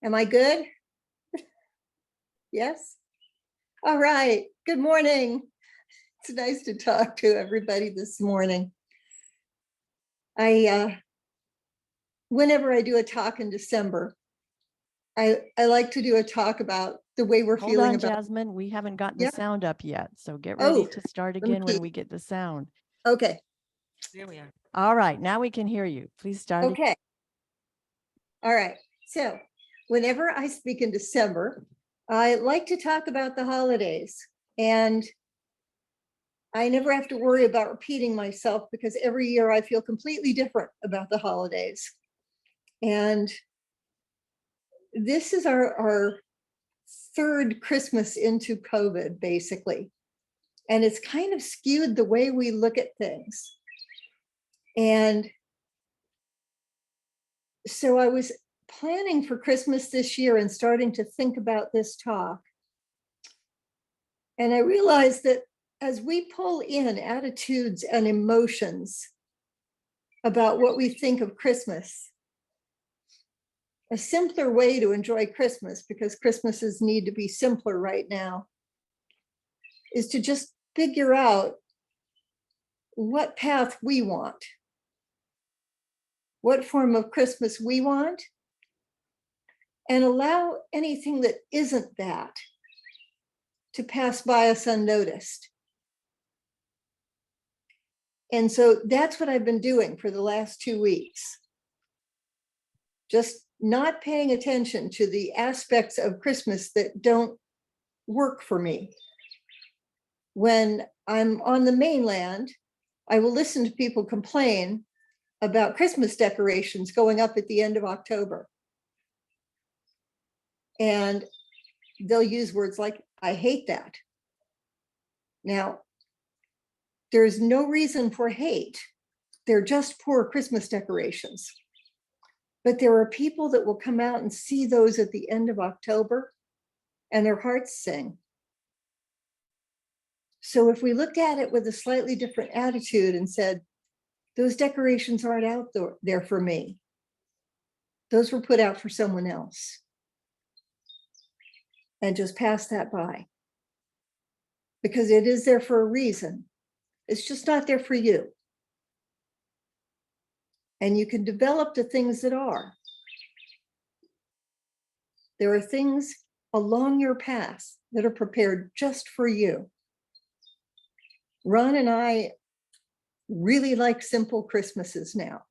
Am I good? Yes? All right. Good morning. It's nice to talk to everybody this morning. Whenever I do a talk in December, I like to do a talk about the way we're Hold feeling on, about. Jasmine. We haven't gotten the Yeah. sound up yet. So get ready Oh, to start let me again when see. we get the sound. Okay. There we are. All right. Now we can hear you. Please start. Okay. All right. So whenever I speak in December, I like to talk about the holidays, and I never have to worry about repeating myself because every year I feel completely different about the holidays. And this is our third Christmas into COVID, basically. And it's kind of skewed the way we look at things. And so I was planning for Christmas this year and starting to think about this talk. And I realized that as we pull in attitudes and emotions about what we think of Christmas, a simpler way to enjoy Christmas, because Christmases need to be simpler right now, is to just figure out what path we want, what form of Christmas we want, and allow anything that isn't that to pass by us unnoticed. And so that's what I've been doing for the last 2 weeks. Just not paying attention to the aspects of Christmas that don't work for me. When I'm on the mainland, I will listen to people complain about Christmas decorations going up at the end of October. And they'll use words like, I hate that. Now, there's no reason for hate. They're just poor Christmas decorations. But there are people that will come out and see those at the end of October, and their hearts sing. So if we looked at it with a slightly different attitude and said, those decorations aren't out there for me, those were put out for someone else, and just pass that by, because it is there for a reason. It's just not there for you. And you can develop the things that are. There are things along your path that are prepared just for you. Ron and I really like simple Christmases now.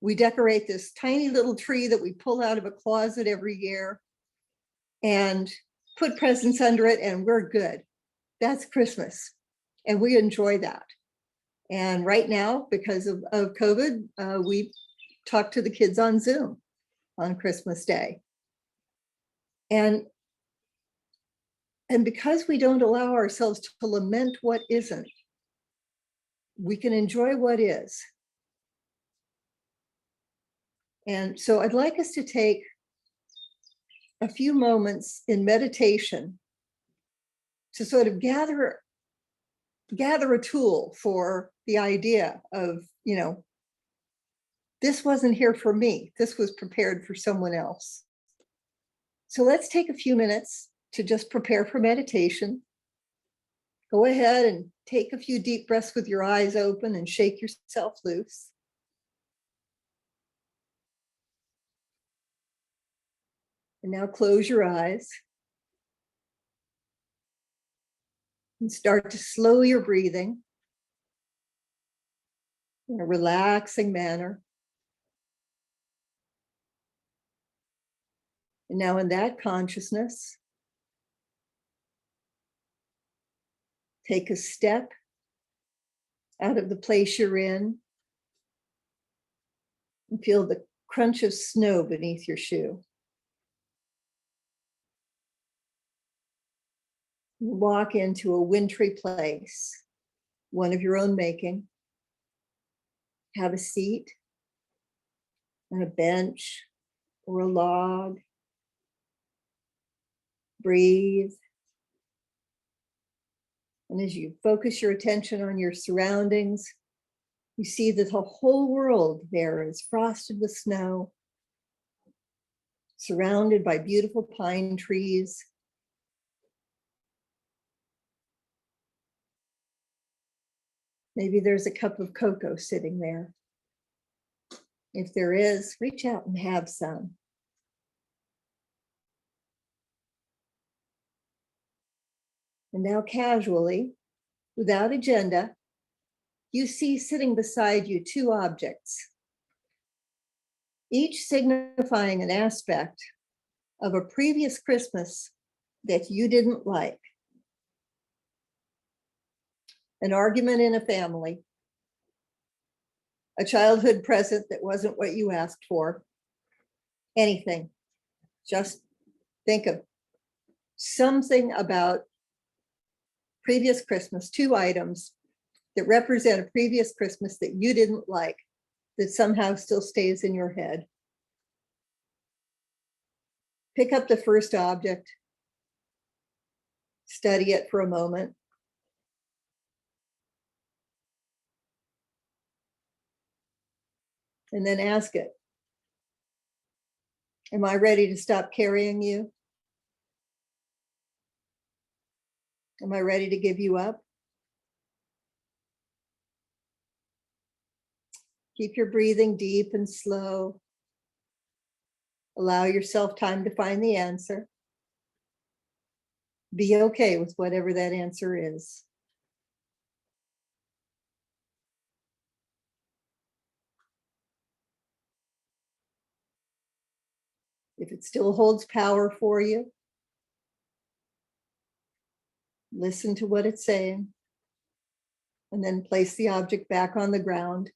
We decorate this tiny little tree that we pull out of a closet every year and put presents under it, and we're good. That's Christmas, and we enjoy that. And right now, because of COVID, we talk to the kids on Zoom on Christmas Day. And because we don't allow ourselves to lament what isn't, we can enjoy what is. And so I'd like us to take a few moments in meditation to sort of gather a tool for the idea of, this wasn't here for me. This was prepared for someone else. So let's take a few minutes to just prepare for meditation. Go ahead and take a few deep breaths with your eyes open and shake yourself loose. And now close your eyes and start to slow your breathing in a relaxing manner. And now in that consciousness, take a step out of the place you're in and feel the crunch of snow beneath your shoe. Walk into a wintry place, one of your own making. Have a seat on a bench or a log. Breathe. And as you focus your attention on your surroundings, you see that the whole world there is frosted with snow. surrounded by beautiful pine trees. Maybe there's a cup of cocoa sitting there. If there is, reach out and have some. And now casually, without agenda, you see sitting beside you two objects, each signifying an aspect of a previous Christmas that you didn't like. An argument in a family, a childhood present that wasn't what you asked for, anything. Just think of something about previous Christmas, two items that represent a previous Christmas that you didn't like, that somehow still stays in your head. Pick up the first object, study it for a moment. And then ask it, am I ready to stop carrying you? Am I ready to give you up? Keep your breathing deep and slow. Allow yourself time to find the answer. Be okay with whatever that answer is. If it still holds power for you, listen to what it's saying, and then place the object back on the ground,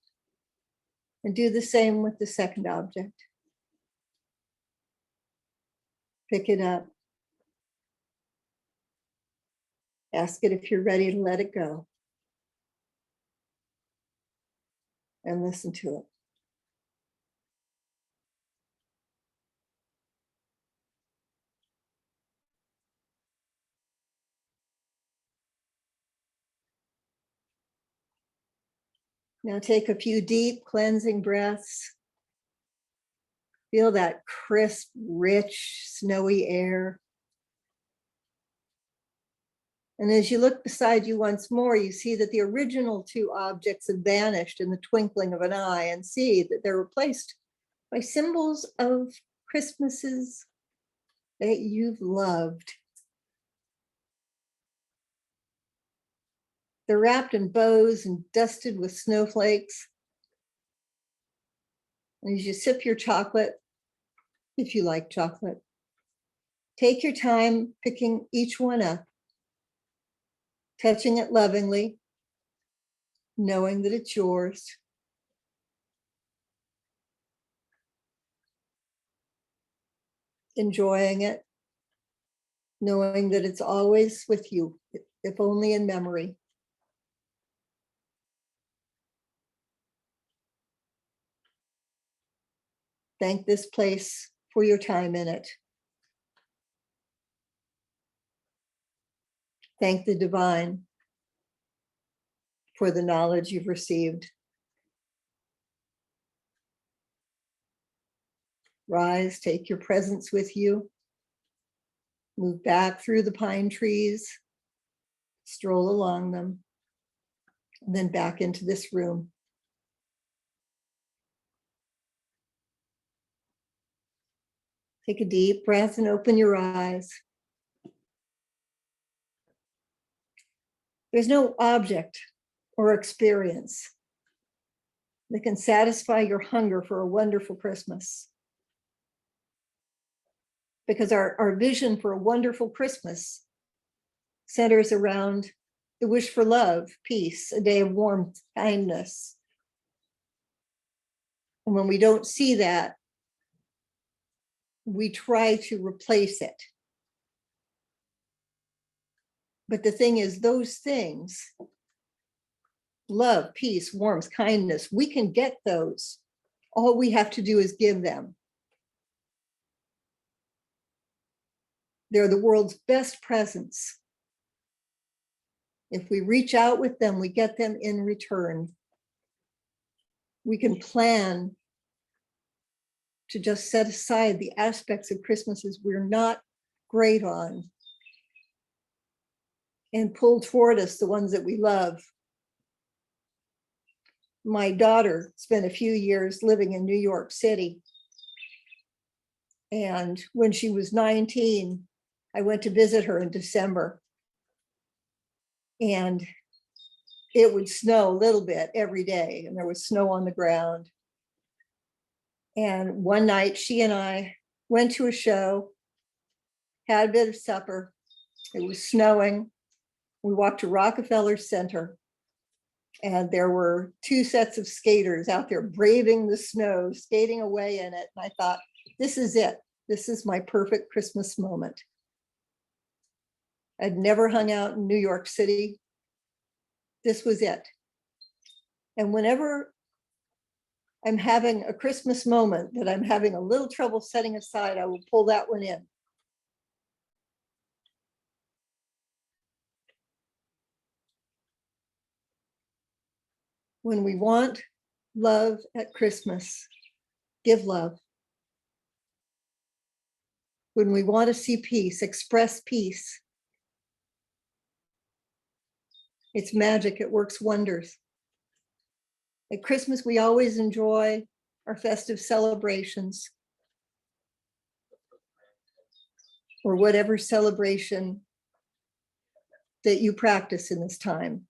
and do the same with the second object. Pick it up. Ask it if you're ready to let it go. And listen to it. Now take a few deep cleansing breaths. Feel that crisp, rich, snowy air. And as you look beside you once more, you see that the original two objects have vanished in the twinkling of an eye, and see that they're replaced by symbols of Christmases that you've loved. They're wrapped in bows and dusted with snowflakes. And as you sip your chocolate, if you like chocolate, take your time picking each one up, touching it lovingly, knowing that it's yours. Enjoying it, knowing that it's always with you, if only in memory. Thank this place for your time in it. Thank the divine for the knowledge you've received. Rise, take your presence with you. Move back through the pine trees, stroll along them, and then back into this room. Take a deep breath and open your eyes. There's no object or experience that can satisfy your hunger for a wonderful Christmas. Because our vision for a wonderful Christmas centers around the wish for love, peace, a day of warmth, kindness. And when we don't see that, we try to replace it. But the thing is, those things, love, peace, warmth, kindness, we can get those. All we have to do is give them. They're the world's best presents. If we reach out with them, we get them in return. We can plan to just set aside the aspects of Christmases we're not great on and pull toward us the ones that we love. My daughter spent a few years living in New York City. And when she was 19, I went to visit her in December. And it would snow a little bit every day, and there was snow on the ground. And one night she and I went to a show, had a bit of supper. It was snowing. We walked to Rockefeller Center, and there were two sets of skaters out there braving the snow, skating away in it. And I thought, this is it. This is my perfect Christmas moment. I'd never hung out in New York City. This was it. And whenever I'm having a Christmas moment that I'm having a little trouble setting aside, I will pull that one in. When we want love at Christmas, give love. When we want to see peace, express peace. It's magic, it works wonders. At Christmas, we always enjoy our festive celebrations, or whatever celebration that you practice in this time.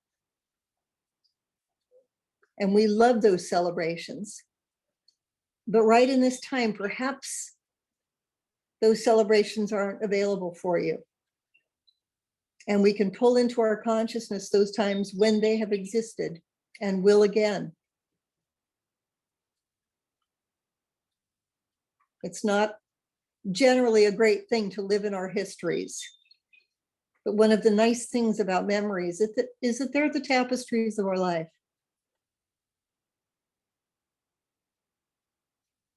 And we love those celebrations. But right in this time, perhaps those celebrations aren't available for you. And we can pull into our consciousness those times when they have existed and will again. It's not generally a great thing to live in our histories. But one of the nice things about memories is that they're the tapestries of our life.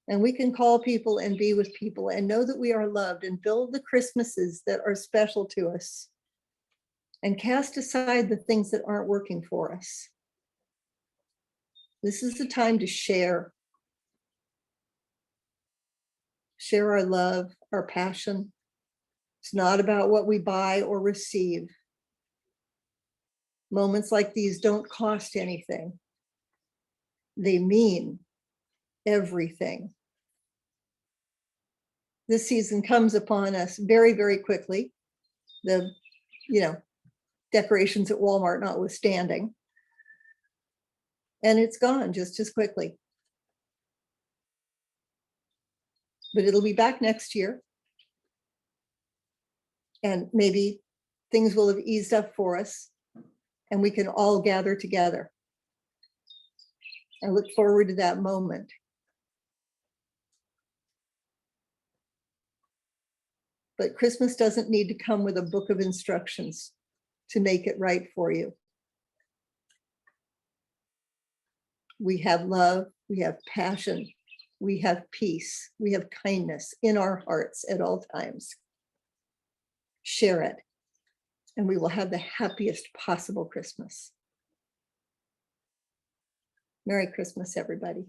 And we can call people and be with people and know that we are loved and build the Christmases that are special to us and cast aside the things that aren't working for us. This is the time to share. Share our love, our passion. It's not about what we buy or receive. Moments like these don't cost anything. They mean everything. This season comes upon us very, very quickly. The, decorations at Walmart notwithstanding. And it's gone just as quickly. But it'll be back next year. And maybe things will have eased up for us and we can all gather together. I look forward to that moment. But Christmas doesn't need to come with a book of instructions to make it right for you. We have love, we have passion, we have peace, we have kindness in our hearts at all times. Share it, and we will have the happiest possible Christmas. Merry Christmas, everybody.